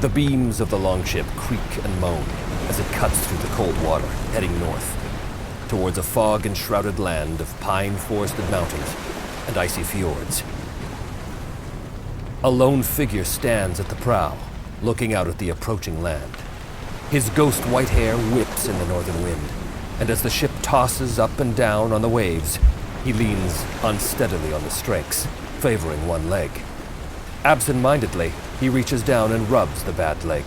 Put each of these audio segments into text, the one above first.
The beams of the longship creak and moan as it cuts through the cold water, heading north, towards a fog-enshrouded land of pine-forested mountains and icy fjords. A lone figure stands at the prow, looking out at the approaching land. His ghost white hair whips in the northern wind, and as the ship tosses up and down on the waves, he leans unsteadily on the strakes, favoring one leg. Absent-mindedly, he reaches down and rubs the bad leg,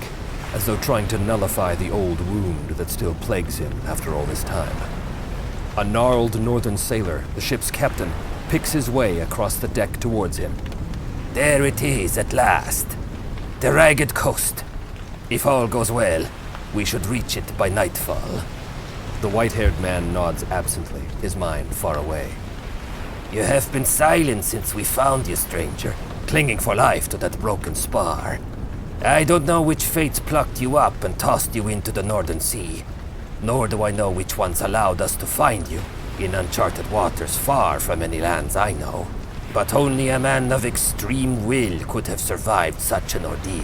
as though trying to nullify the old wound that still plagues him after all this time. A gnarled northern sailor, the ship's captain, picks his way across the deck towards him. There it is at last. The ragged coast. If all goes well, we should reach it by nightfall. The white-haired man nods absently, his mind far away. You have been silent since we found you, stranger, clinging for life to that broken spar. I don't know which fates plucked you up and tossed you into the Northern Sea, nor do I know which ones allowed us to find you in uncharted waters far from any lands I know. But only a man of extreme will could have survived such an ordeal.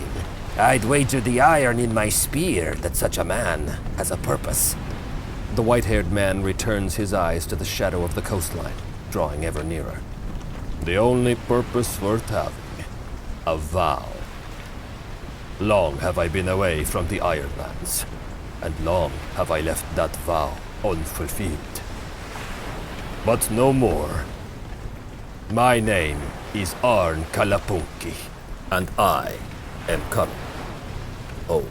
I'd wager the iron in my spear that such a man has a purpose. The white-haired man returns his eyes to the shadow of the coastline, drawing ever nearer. The only purpose worth having. A vow. Long have I been away from the Ironlands, and long have I left that vow unfulfilled. But no more. My name is Arn Kalapunki, and I am coming home.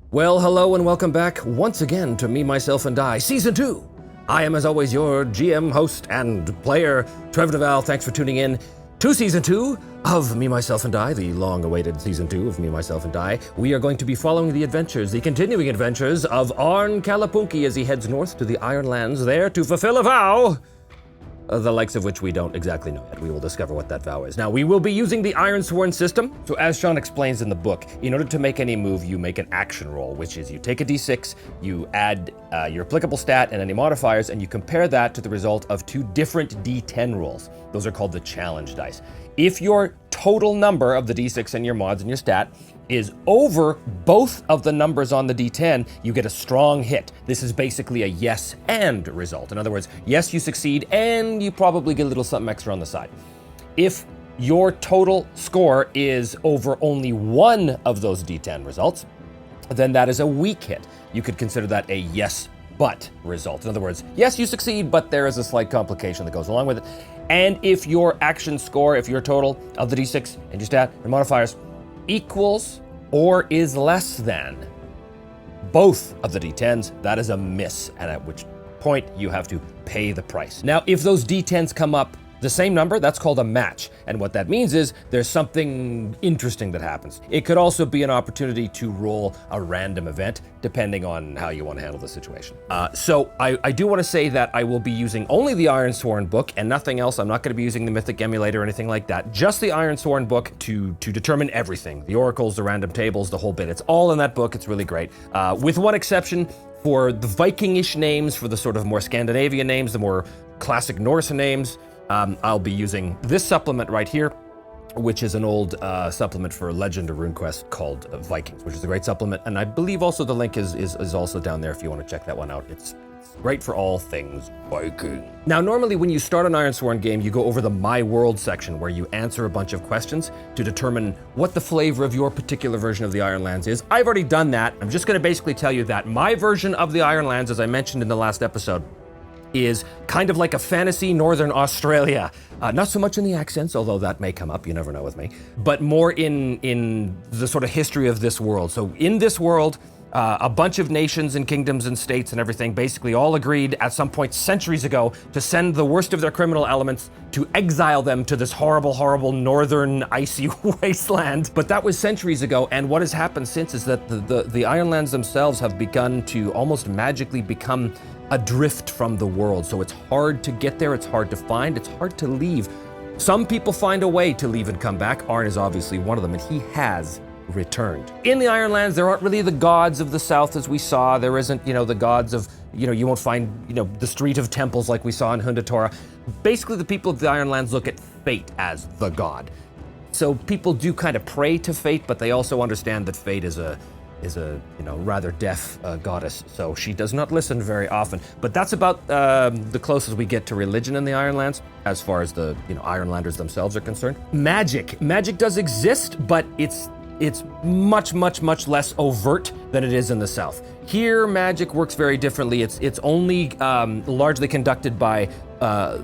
Well, hello and welcome back once again to Me, Myself, and I, Season 2. I am, as always, your GM, host, and player, Trevor Devall. Thanks for tuning in to Season 2 of Me, Myself, and I, the long-awaited Season 2 of Me, Myself, and I. We are going to be following the continuing adventures of Arn Kalapunki as he heads north to the Ironlands there to fulfill a vow, the likes of which we don't exactly know yet. We will discover what that vow is. Now, we will be using the Ironsworn system. So as Sean explains in the book, in order to make any move, you make an action roll, which is you take a d6, you add your applicable stat and any modifiers, and you compare that to the result of two different d10 rolls. Those are called the challenge dice. If your total number of the d6 and your mods and your stat is over both of the numbers on the d10, you get a strong hit. This is basically a yes and result. In other words, yes, you succeed, and you probably get a little something extra on the side. If your total score is over only one of those d10 results, then that is a weak hit. You could consider that a yes but result. In other words, yes, you succeed, but there is a slight complication that goes along with it. And if your action score, if your total of the d6 and your stat and modifiers equals or is less than both of the d10s, that is a miss, and at which point you have to pay the price. Now, if those d10s come up the same number, that's called a match. And what that means is there's something interesting that happens. It could also be an opportunity to roll a random event, depending on how you want to handle the situation. So I do want to say that I will be using only the Ironsworn book and nothing else. I'm not going to be using the Mythic Emulator or anything like that. Just the Ironsworn book to determine everything. The oracles, the random tables, the whole bit. It's all in that book. It's really great. With one exception, for the Viking-ish names, for the sort of more Scandinavian names, the more classic Norse names, I'll be using this supplement right here, which is an old supplement for Legend or RuneQuest called Vikings, which is a great supplement. And I believe also the link is also down there if you want to check that one out. It's great for all things Viking. Now, normally when you start an Ironsworn game, you go over the My World section where you answer a bunch of questions to determine what the flavor of your particular version of the Ironlands is. I've already done that. I'm just going to basically tell you that my version of the Ironlands, as I mentioned in the last episode, is kind of like a fantasy Northern Australia. Not so much in the accents, although that may come up, you never know with me, but more in the sort of history of this world. So in this world, a bunch of nations and kingdoms and states and everything basically all agreed at some point centuries ago to send the worst of their criminal elements to exile them to this horrible, horrible northern icy wasteland. But that was centuries ago, and what has happened since is that the Ironlands themselves have begun to almost magically become adrift from the world. So it's hard to get there, it's hard to find, it's hard to leave. Some people find a way to leave and come back. Arn is obviously one of them, and he has returned. In the Ironlands, there aren't really the gods of the South as we saw. There isn't, the gods of, you won't find, the street of temples like we saw in Hundatora. Basically, the people of the Ironlands look at fate as the god. So people do kind of pray to fate, but they also understand that fate is a rather deaf goddess, so she does not listen very often. But that's about the closest we get to religion in the Ironlands, as far as the Ironlanders themselves are concerned. Magic does exist, but it's much less overt than it is in the South. Here, magic works very differently. It's only largely conducted by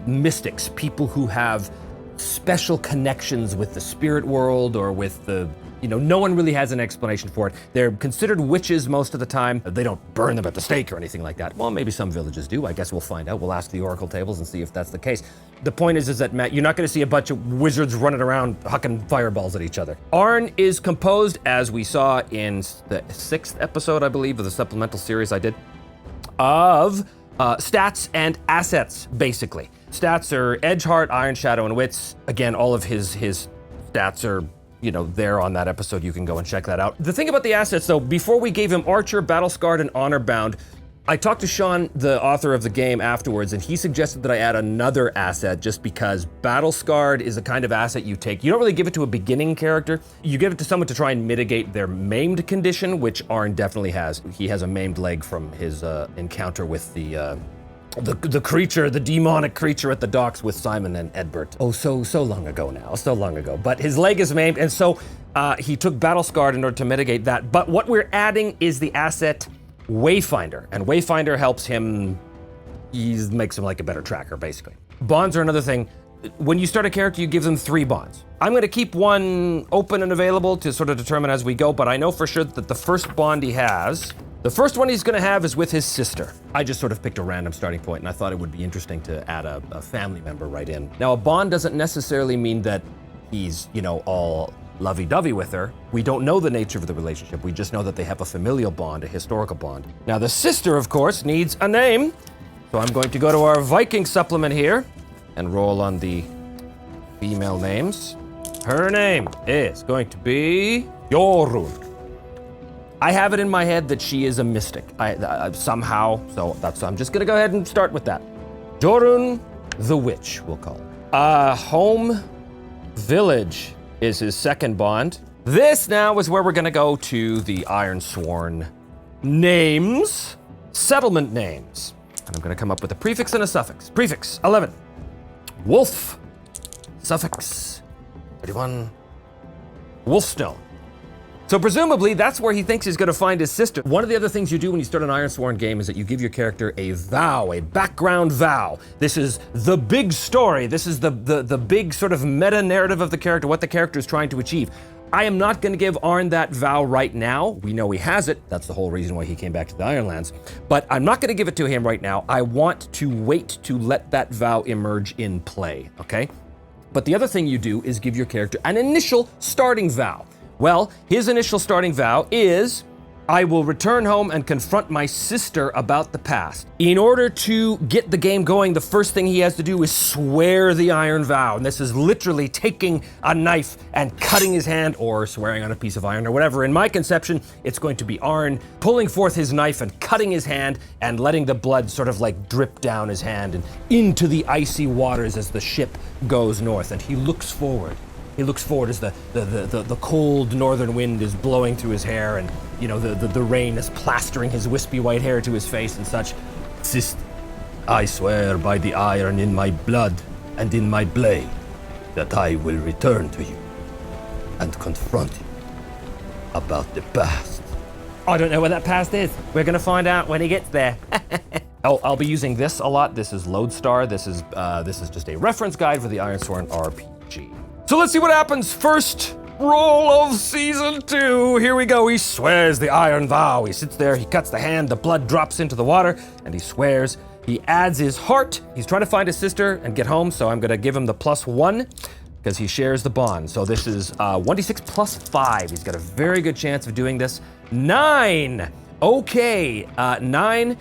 mystics, people who have special connections with the spirit world or with the, no one really has an explanation for it. They're considered witches most of the time. They don't burn them at the stake or anything like that. Well, maybe some villages do. I guess we'll find out. We'll ask the oracle tables and see if that's the case. The point is that, Matt, you're not going to see a bunch of wizards running around hucking fireballs at each other. Arn is composed, as we saw in the 6th episode, I believe, of the supplemental series I did, of stats and assets, basically. Stats are Edge, Heart, Iron, Shadow, and Wits. Again, all of his stats are, there on that episode. You can go and check that out. The thing about the assets, though, before we gave him Archer, Battle Scarred, and Honor Bound, I talked to Sean, the author of the game, afterwards, and he suggested that I add another asset just because Battle Scarred is a kind of asset you take. You don't really give it to a beginning character. You give it to someone to try and mitigate their maimed condition, which Arn definitely has. He has a maimed leg from his encounter with the creature, the demonic creature at the docks with Simon and Edbert. Oh, so long ago now, so long ago. But his leg is maimed, and so he took Battle Scarred in order to mitigate that. But what we're adding is the asset Wayfinder, and Wayfinder helps him, makes him like a better tracker, basically. Bonds are another thing. When you start a character, you give them 3 bonds. I'm gonna keep one open and available to sort of determine as we go, but I know for sure that the first bond he has, the first one he's gonna have is with his sister. I just sort of picked a random starting point, and I thought it would be interesting to add a family member right in. Now, a bond doesn't necessarily mean that he's, all lovey-dovey with her. We don't know the nature of the relationship. We just know that they have a familial bond, a historical bond. Now, the sister, of course, needs a name. So I'm going to go to our Viking supplement here and roll on the female names. Her name is going to be Jorun. I have it in my head that she is a mystic. Somehow, so I'm just gonna go ahead and start with that. Jorun the Witch, we'll call her. Home village is his second bond. This now is where we're gonna go to the Ironsworn names, settlement names. And I'm gonna come up with a prefix and a suffix. Prefix, 11. Wolf. Suffix, 31. Wolfstone. So presumably that's where he thinks he's gonna find his sister. One of the other things you do when you start an Ironsworn game is that you give your character a vow, a background vow. This is the big story. This is the big sort of meta narrative of the character, what the character is trying to achieve. I am not gonna give Arn that vow right now. We know he has it. That's the whole reason why he came back to the Ironlands. But I'm not gonna give it to him right now. I want to wait to let that vow emerge in play, okay? But the other thing you do is give your character an initial starting vow. Well, his initial starting vow is, I will return home and confront my sister about the past. In order to get the game going, the first thing he has to do is swear the iron vow. And this is literally taking a knife and cutting his hand, or swearing on a piece of iron, or whatever. In my conception, it's going to be Arn pulling forth his knife and cutting his hand and letting the blood sort of like drip down his hand and into the icy waters as the ship goes north. And he looks forward. He looks forward as the cold northern wind is blowing through his hair, and the rain is plastering his wispy white hair to his face and such. Sister, I swear by the iron in my blood and in my blade that I will return to you and confront you about the past. I don't know what that past is. We're gonna find out when he gets there. I'll be using this a lot. This is Lodestar. This is just a reference guide for the Ironsworn RPG. So let's see what happens. First roll of season 2. Here we go. He swears the iron vow. He sits there, he cuts the hand, the blood drops into the water, and he swears. He adds his heart. He's trying to find his sister and get home, so I'm gonna give him the +1 because he shares the bond. So this is 1d6 +5. He's got a very good chance of doing this. 9. Okay, 9.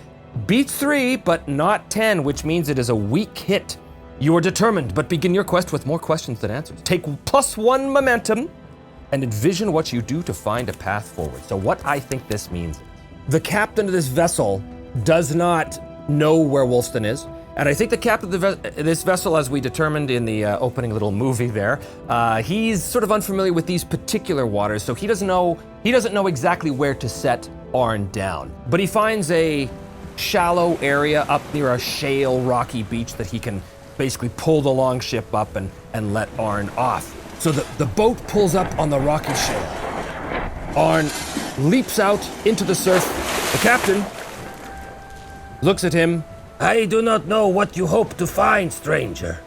Beats 3, but not 10, which means it is a weak hit. You are determined, but begin your quest with more questions than answers. Take +1 momentum and envision what you do to find a path forward. So what I think this means, the captain of this vessel does not know where Wolfston is. And I think the captain of this vessel, as we determined in the opening little movie there, he's sort of unfamiliar with these particular waters, so he doesn't know exactly where to set Arn down. But he finds a shallow area up near a shale, rocky beach that he can basically pull the longship up and let Arn off. So the boat pulls up on the rocky shale. Arn leaps out into the surf. The captain looks at him. I do not know what you hope to find, stranger,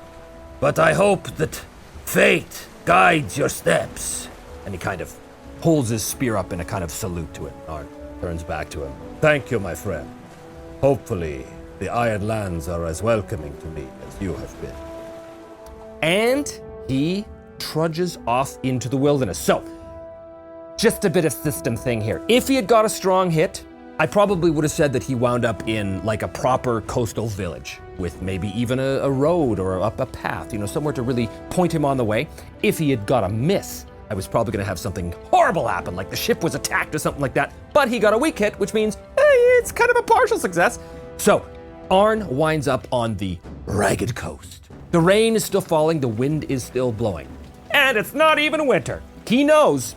but I hope that fate guides your steps. And he kind of holds his spear up in a kind of salute to it. Arn turns back to him. Thank you, my friend. Hopefully, the Iron Lands are as welcoming to me as you have been. And he trudges off into the wilderness. So, just a bit of system thing here. If he had got a strong hit, I probably would have said that he wound up in like a proper coastal village with maybe even a road or up a path, somewhere to really point him on the way. If he had got a miss, I was probably going to have something horrible happen, like the ship was attacked or something like that. But he got a weak hit, which means it's kind of a partial success. So Arn winds up on the ragged coast. The rain is still falling, the wind is still blowing. And it's not even winter. He knows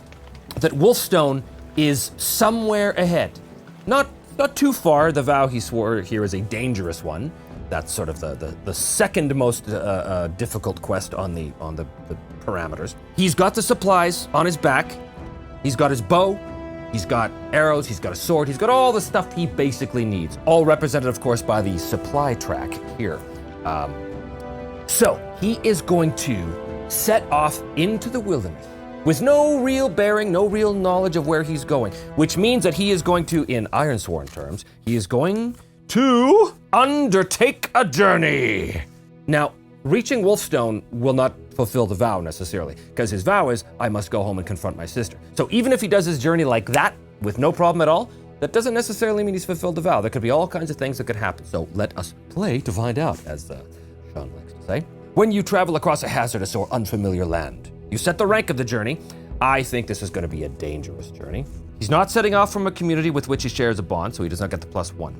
that Wolfstone is somewhere ahead. Not too far. The vow he swore here is a dangerous one. That's sort of the second most difficult quest on the parameters. He's got the supplies on his back. He's got his bow. He's got arrows. He's got a sword. He's got all the stuff he basically needs. All represented, of course, by the supply track here. So he is going to set off into the wilderness with no real bearing, no real knowledge of where he's going, which means that he is going to, in Ironsworn terms, he is going to undertake a journey. Now, reaching Wolfstone will not fulfill the vow necessarily, because his vow is, I must go home and confront my sister. So even if he does his journey like that, with no problem at all, that doesn't necessarily mean he's fulfilled the vow. There could be all kinds of things that could happen. So let us play to find out, as Sean likes to say. When you travel across a hazardous or unfamiliar land, you set the rank of the journey. I think this is going to be a dangerous journey. He's not setting off from a community with which he shares a bond, so he does not get the +1.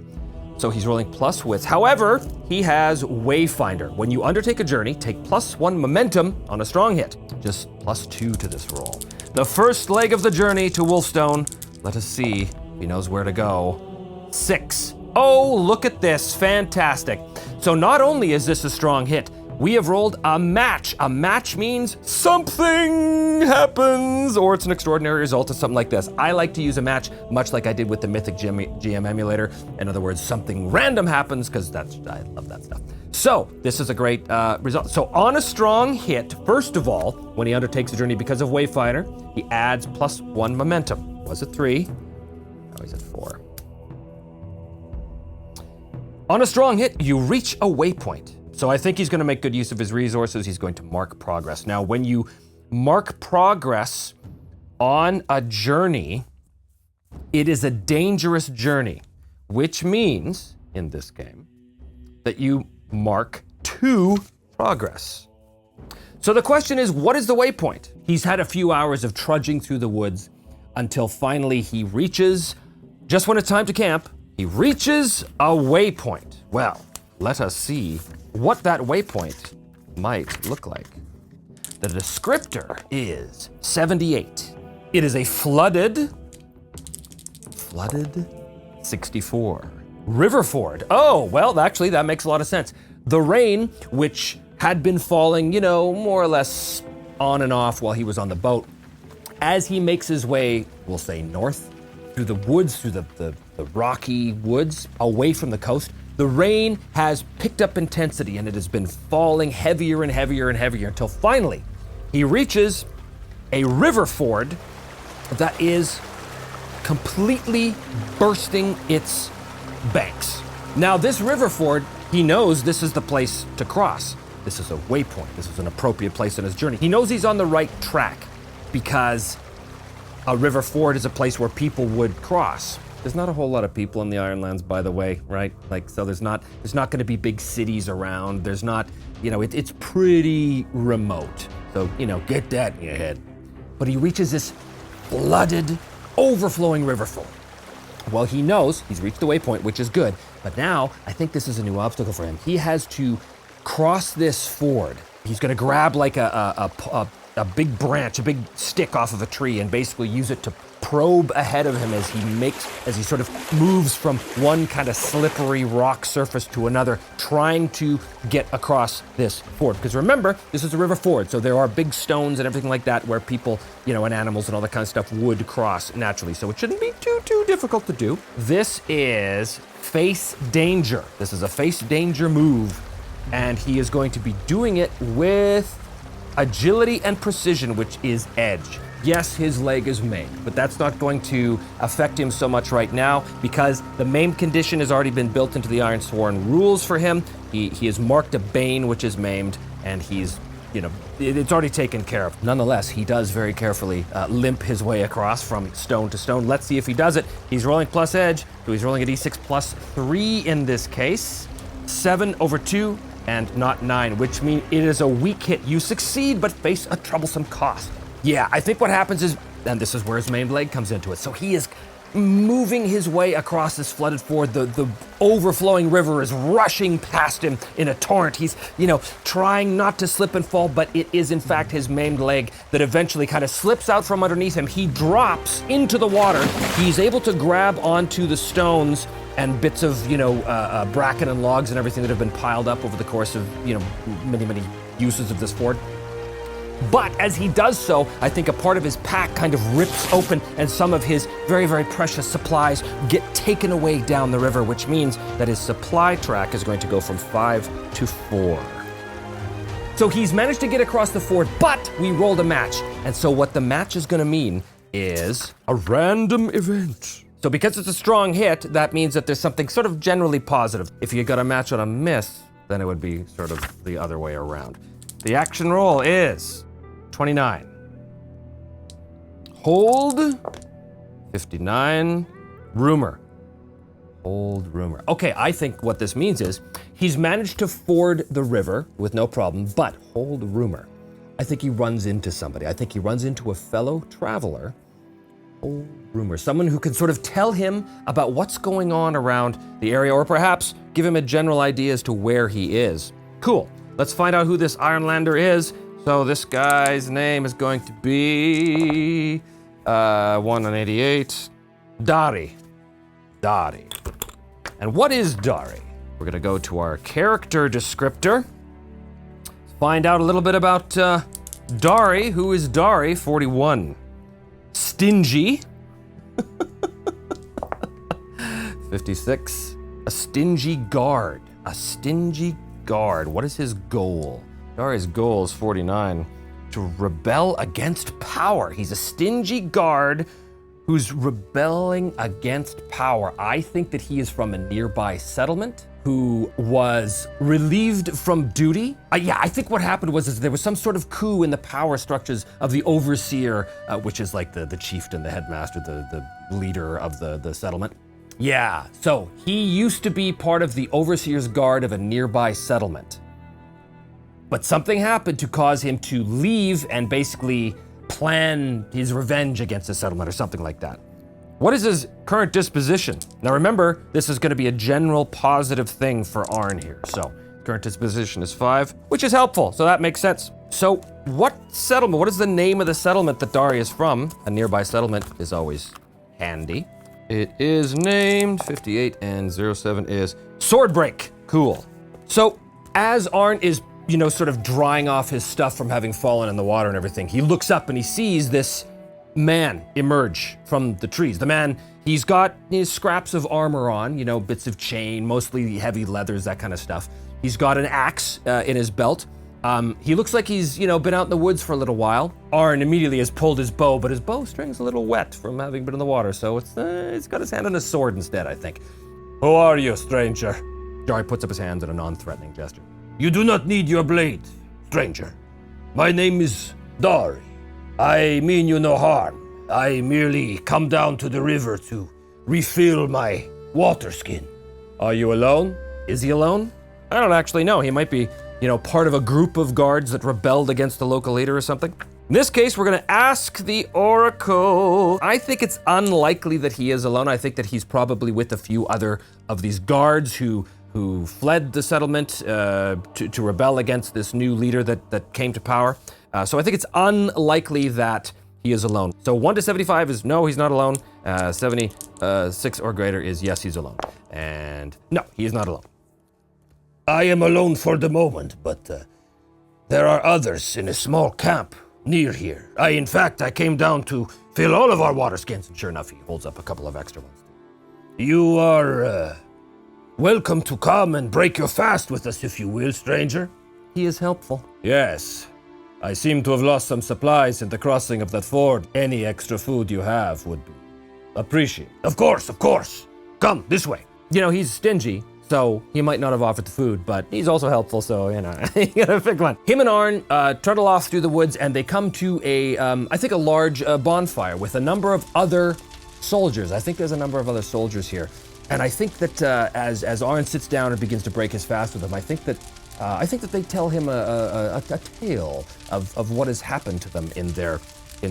So he's rolling plus wits. However, he has Wayfinder. When you undertake a journey, take +1 momentum on a strong hit. Just +2 to this roll. The first leg of the journey to Wolfstone. Let us see if he knows where to go. 6. Oh, look at this. Fantastic. So not only is this a strong hit, we have rolled a match. A match means something happens, or it's an extraordinary result of something like this. I like to use a match much like I did with the Mythic GM emulator. In other words, something random happens, because I love that stuff. So this is a great result. So on a strong hit, first of all, when he undertakes a journey because of Wayfinder, he adds +1 momentum. Was it 3? Now he's at 4. On a strong hit, you reach a waypoint. So I think he's going to make good use of his resources. He's going to mark progress. Now, when you mark progress on a journey, it is a dangerous journey, which means, in this game, that you mark 2 progress. So the question is, what is the waypoint? He's had a few hours of trudging through the woods until finally he reaches, just when it's time to camp, he reaches a waypoint. Well, let us see what that waypoint might look like. The descriptor is 78. It is a flooded 64. River ford. Oh, well, actually, that makes a lot of sense. The rain, which had been falling, more or less on and off while he was on the boat, as he makes his way, we'll say north, through the woods, through the rocky woods, away from the coast, the rain has picked up intensity and it has been falling heavier and heavier and heavier until finally he reaches a river ford that is completely bursting its banks. Now this river ford, he knows this is the place to cross. This is a waypoint. This is an appropriate place in his journey. He knows he's on the right track because a river ford is a place where people would cross. There's not a whole lot of people in the Ironlands, by the way, right? Like, so there's not going to be big cities around. There's not, it's pretty remote. So, get that in your head. But he reaches this flooded, overflowing river ford. Well, he knows he's reached the waypoint, which is good. But now, I think this is a new obstacle for him. He has to cross this ford. He's going to grab like a big branch, a big stick off of a tree, and basically use it to probe ahead of him as he sort of moves from one kind of slippery rock surface to another, trying to get across this ford. Because remember, this is a river ford, so there are big stones and everything like that where people, and animals and all that kind of stuff would cross naturally. So it shouldn't be too difficult to do. This is face danger. This is a face danger move, and he is going to be doing it with agility and precision, which is edge. Yes, his leg is maimed, but that's not going to affect him so much right now because the maimed condition has already been built into the Ironsworn rules for him. He has marked a bane, which is maimed, and he's, it's already taken care of. Nonetheless, he does very carefully limp his way across from stone to stone. Let's see if he does it. He's rolling plus edge, so he's rolling a d6 plus 3 in this case. 7 over 2. And not 9, which means it is a weak hit. You succeed, but face a troublesome cost. Yeah, I think what happens is, and this is where his maimed leg comes into it, so he is moving his way across this flooded ford. The overflowing river is rushing past him in a torrent. He's, trying not to slip and fall, but it is in fact his maimed leg that eventually kind of slips out from underneath him. He drops into the water. He's able to grab onto the stones and bits of, bracken and logs and everything that have been piled up over the course of, many uses of this ford. But as he does so, I think a part of his pack kind of rips open and some of his very, very precious supplies get taken away down the river, which means that his supply track is going to go from 5 to 4. So he's managed to get across the ford, but we rolled a match. And so what the match is going to mean is a random event. So because it's a strong hit, that means that there's something sort of generally positive. If you got a match on a miss, then it would be sort of the other way around. The action roll is 29. Hold, 59. Rumor. Hold rumor. Okay, I think what this means is he's managed to ford the river with no problem, but hold rumor. I think he runs into somebody. I think he runs into a fellow traveler. Hold rumor. Someone who can sort of tell him about what's going on around the area, or perhaps give him a general idea as to where he is. Cool. Let's find out who this Ironlander is. So this guy's name is going to be 1 on 88. Dari. And what is Dari? We're gonna go to our character descriptor. Find out a little bit about Dari. Who is Dari? 41. Stingy. 56. A stingy guard. What is his goal? Dari's goal is 49. To rebel against power. He's a stingy guard who's rebelling against power. I think that he is from a nearby settlement who was relieved from duty. I think what happened was there was some sort of coup in the power structures of the overseer, which is like the chieftain, the headmaster, the leader of the settlement. Yeah, so he used to be part of the overseer's guard of a nearby settlement. But something happened to cause him to leave and basically plan his revenge against the settlement or something like that. What is his current disposition? Now remember, this is going to be a general positive thing for Arn here. So current disposition is 5, which is helpful, so that makes sense. So what is the name of the settlement that Dari is from? A nearby settlement is always handy. It is named 58 and 07 is Swordbreak. Cool. So as Arn is, sort of drying off his stuff from having fallen in the water and everything, he looks up and he sees this man emerge from the trees. The man, he's got his scraps of armor on, bits of chain, mostly heavy leathers, that kind of stuff. He's got an axe in his belt. He looks like he's, been out in the woods for a little while. Arn immediately has pulled his bow, but his bowstring's a little wet from having been in the water, so he's got his hand on his sword instead, I think. Who are you, stranger? Dari puts up his hands in a non-threatening gesture. You do not need your blade, stranger. My name is Dari. I mean you no harm. I merely come down to the river to refill my water skin. Are you alone? Is he alone? I don't actually know. He might be, part of a group of guards that rebelled against the local leader or something. In this case, we're gonna ask the Oracle. I think it's unlikely that he is alone. I think that he's probably with a few other of these guards who fled the settlement to rebel against this new leader that came to power. So I think it's unlikely that he is alone. So 1 to 75 is no, he's not alone. 76 or greater is yes, he's alone. And no, he is not alone. I am alone for the moment, but there are others in a small camp near here. In fact, I came down to fill all of our water skins. And sure enough, he holds up a couple of extra ones. You are welcome to come and break your fast with us, if you will, stranger. He is helpful. Yes. I seem to have lost some supplies in the crossing of that ford. Any extra food you have would be appreciated. Of course. Come, this way. He's stingy, so he might not have offered the food, but he's also helpful, so, you gotta pick one. Him and Arn trundle off through the woods, and they come to a large bonfire with a number of other soldiers. I think there's a number of other soldiers here. And I think that as Arn sits down and begins to break his fast with them, I think that they tell him a tale of what has happened to them in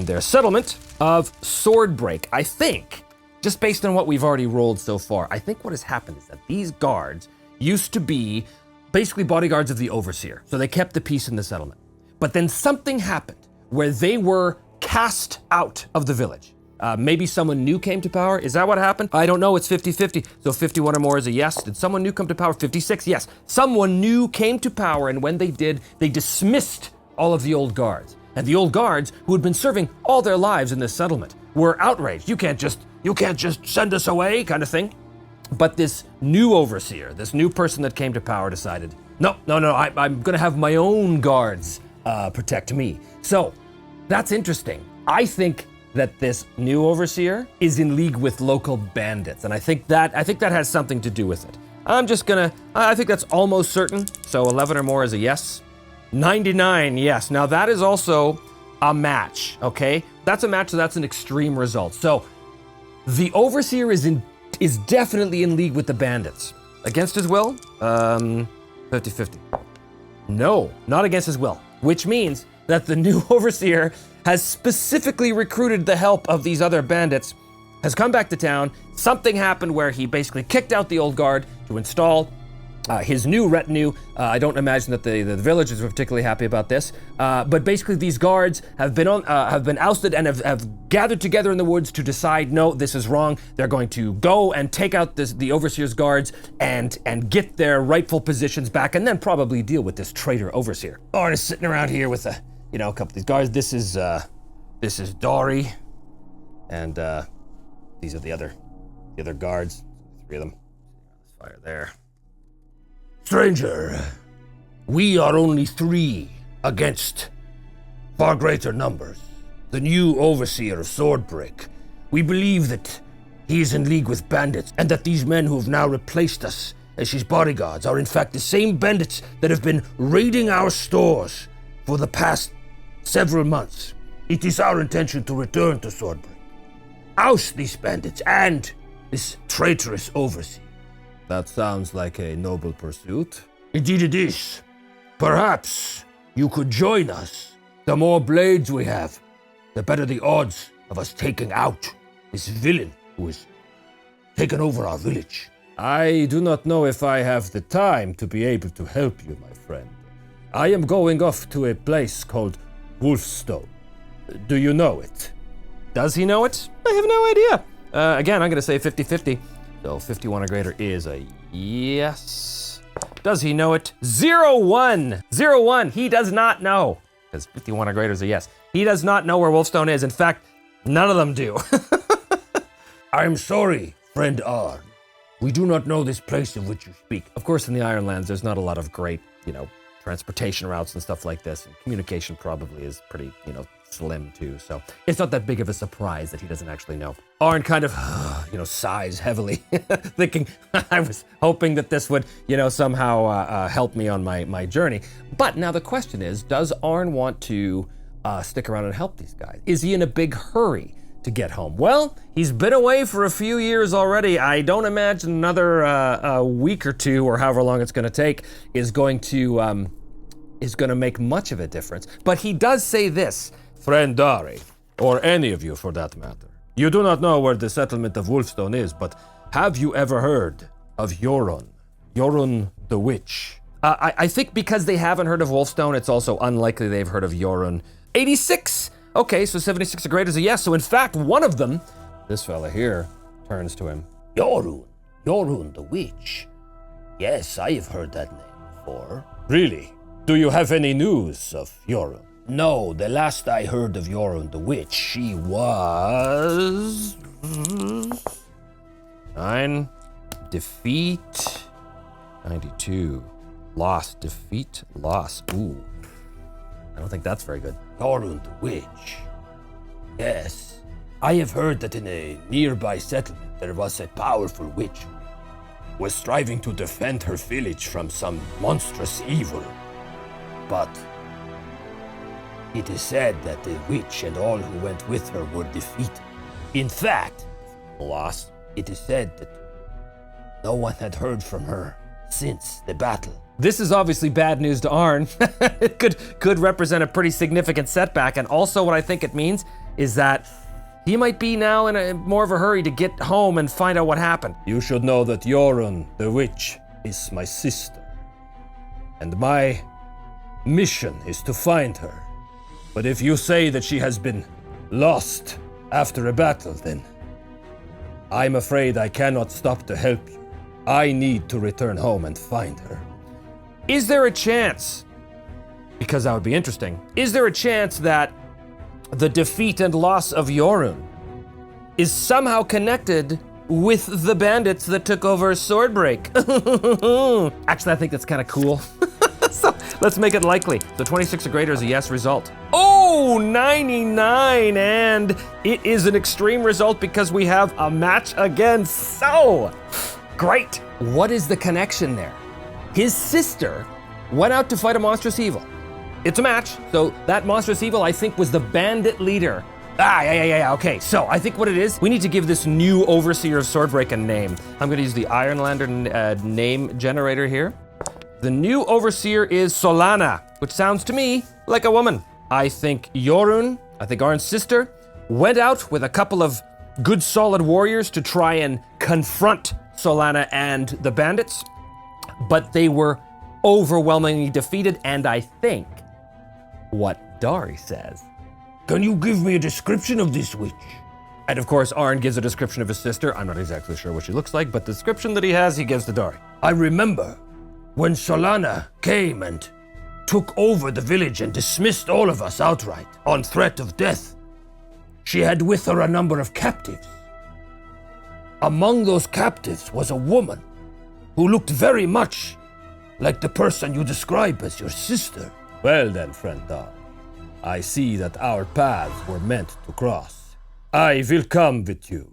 their settlement of Swordbreak. I think, just based on what we've already rolled so far, I think what has happened is that these guards used to be basically bodyguards of the Overseer. So they kept the peace in the settlement. But then something happened where they were cast out of the village. Maybe someone new came to power. Is that what happened? I don't know. It's 50-50. So 51 or more is a yes. Did someone new come to power? 56, yes. Someone new came to power, and when they did, they dismissed all of the old guards. And the old guards, who had been serving all their lives in this settlement, were outraged. You can't just send us away, kind of thing. But this new overseer, this new person that came to power decided, no, I'm gonna have my own guards protect me. So that's interesting. I think that this new overseer is in league with local bandits, and I think that has something to do with it. I think that's almost certain. So 11 or more is a yes. 99, yes. Now that is also a match, okay? That's a match, so that's an extreme result. So the overseer is definitely in league with the bandits. Against his will? 50-50. No, not against his will, which means that the new overseer has specifically recruited the help of these other bandits, has come back to town. Something happened where he basically kicked out the old guard to install his new retinue. I don't imagine that the villagers were particularly happy about this, but basically these guards have been ousted and have gathered together in the woods to decide, no, this is wrong. They're going to go and take out the overseer's guards and get their rightful positions back, and then probably deal with this traitor overseer. Arn is sitting around here with a couple of these guards. This is Dory, and these are the other guards. 3 of them. There's fire there. Stranger, we are only 3 against far greater numbers. The new overseer of Swordbreak. We believe that he is in league with bandits, and that these men who have now replaced us as his bodyguards are in fact the same bandits that have been raiding our stores for the past several months. It is our intention to return to Swordbreak, oust these bandits and this traitorous overseer. That sounds like a noble pursuit. Indeed it is. Perhaps you could join us. The more blades we have, the better the odds of us taking out this villain who has taken over our village. I do not know if I have the time to be able to help you, my friend. I am going off to a place called Wolfstone. Do you know it? Does he know it? I have no idea. Again, I'm going to say 50-50. So 51 or greater is a yes. Does he know it? 0-1. 0-1. He does not know. Because 51 or greater is a yes. He does not know where Wolfstone is. In fact, none of them do. I'm sorry, friend Arn. We do not know this place of which you speak. Of course, in the Ironlands, there's not a lot of great, transportation routes and stuff like this. And communication probably is pretty, slim too. So it's not that big of a surprise that he doesn't actually know. Arn kind of, sighs heavily, thinking, I was hoping that this would, somehow help me on my journey. But now the question is, does Arn want to stick around and help these guys? Is he in a big hurry to get home. Well, he's been away for a few years already. I don't imagine another a week or two, or however long it's going to take, is going to make much of a difference. But he does say this, Friend Dari, or any of you for that matter. You do not know where the settlement of Wolfstone is, but have you ever heard of Jorun? Jorun the Witch? I think because they haven't heard of Wolfstone, it's also unlikely they've heard of Jorun. 86! Okay, so 76 or greater is a yes. So in fact, one of them, this fella here, turns to him. Jorun the Witch. Yes, I have heard that name before. Really? Do you have any news of Jorun? No, the last I heard of Jorun the Witch, she was... 9, defeat, 92, loss, defeat, loss. Ooh, I don't think that's very good. Jorun the Witch. Yes, I have heard that in a nearby settlement there was a powerful witch who was striving to defend her village from some monstrous evil. But it is said that the witch and all who went with her were defeated. In fact, Loss. it is said that no one had heard from her since the battle. This is obviously bad news to Arn. It could represent a pretty significant setback, and also what I think it means is that he might be now in a more of a hurry to get home and find out what happened. You should know that Jorun the Witch is my sister, and my mission is to find her. But if you say that she has been lost after a battle, then I'm afraid I cannot stop to help you. I need to return home and find her. Is there a chance, because that would be interesting, is there a chance that the defeat and loss of Jorun is somehow connected with the bandits that took over Swordbreak? Actually, I think that's kind of cool. So let's make it likely. So 26 or greater is a yes result. Oh, 99, and it is an extreme result because we have a match again. So great. What is the connection there? His sister went out to fight a monstrous evil. It's a match, so that monstrous evil, I think, was the bandit leader. Yeah, okay. So I think what it is, we need to give this new overseer of Swordbreak a name. I'm gonna use the Ironlander name generator here. The new overseer is Solana, which sounds to me like a woman. I think Jorun, I think Arn's sister, went out with a couple of good solid warriors to try and confront Solana and the bandits, but they were overwhelmingly defeated, and I think what Dari says. Can you give me a description of this witch? And of course, Arn gives a description of his sister. I'm not exactly sure what she looks like, but the description that he has, he gives to Dari. I remember when Solana came and took over the village and dismissed all of us outright on threat of death. She had with her a number of captives. Among those captives was a woman who looked very much like the person you describe as your sister. Well then, friend Dar, I see that our paths were meant to cross. I will come with you,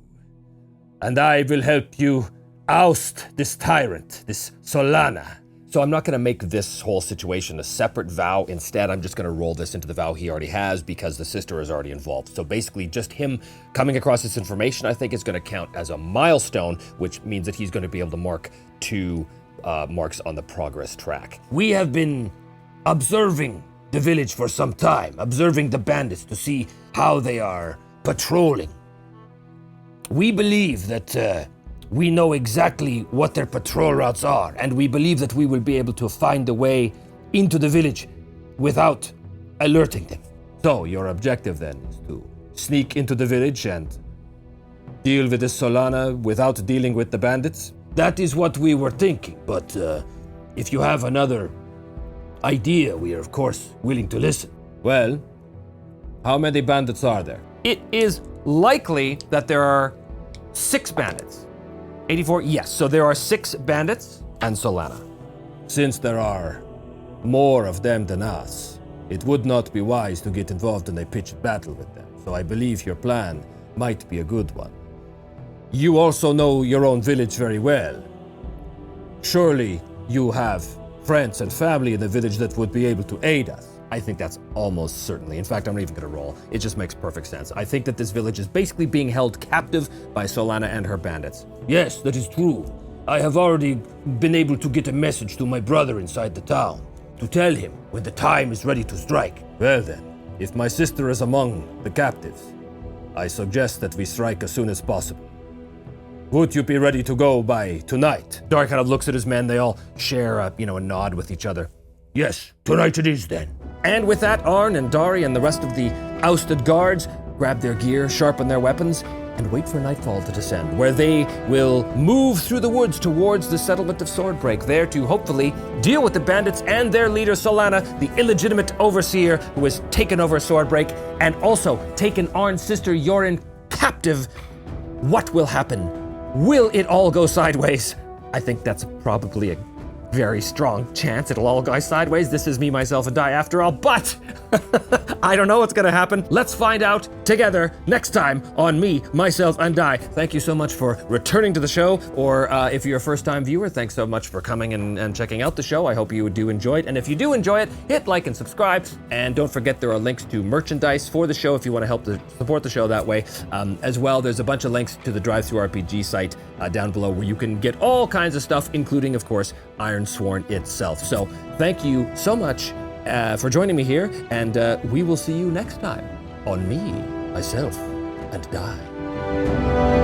and I will help you oust this tyrant, this Solana. So I'm not going to make this whole situation a separate vow. Instead, I'm just going to roll this into the vow he already has because the sister is already involved. So basically, just him coming across this information, I think, is going to count as a milestone, which means that he's going to be able to mark 2 marks on the progress track. We have been observing the village for some time, observing the bandits to see how they are patrolling. We believe that we know exactly what their patrol routes are, and we believe that we will be able to find a way into the village without alerting them. So your objective then is to sneak into the village and deal with this Solana without dealing with the bandits? That is what we were thinking, but if you have another idea, we are of course willing to listen. Well, how many bandits are there? It is likely that there are 6 bandits. 84, yes. So there are 6 bandits and Solana. Since there are more of them than us, it would not be wise to get involved in a pitched battle with them. So I believe your plan might be a good one. You also know your own village very well. Surely you have friends and family in the village that would be able to aid us. I think that's almost certainly. In fact, I'm not even going to roll. It just makes perfect sense. I think that this village is basically being held captive by Solana and her bandits. Yes, that is true. I have already been able to get a message to my brother inside the town to tell him when the time is ready to strike. Well then, if my sister is among the captives, I suggest that we strike as soon as possible. Would you be ready to go by tonight? Dari kind of looks at his men. They all share a nod with each other. Yes, tonight it is then. And with that, Arn and Dari and the rest of the ousted guards grab their gear, sharpen their weapons, and wait for nightfall to descend, where they will move through the woods towards the settlement of Swordbreak, there to hopefully deal with the bandits and their leader Solana, the illegitimate overseer who has taken over Swordbreak and also taken Arn's sister Yorin captive. What will happen? Will it all go sideways? I think that's probably a very strong chance it'll all go sideways. This is me, myself, and die after all, but I don't know what's gonna happen. Let's find out together next time on Me, Myself, and Die. Thank you so much for returning to the show, or if you're a first-time viewer, thanks so much for coming and checking out the show. I hope you do enjoy it, and if you do enjoy it, hit like and subscribe, and don't forget there are links to merchandise for the show if you want to help to support the show that way. As well, there's a bunch of links to the Drive-Thru-RPG site down below where you can get all kinds of stuff, including, of course, Ironsworn itself. So thank you so much for joining me here, and we will see you next time on Me, Myself, and Die.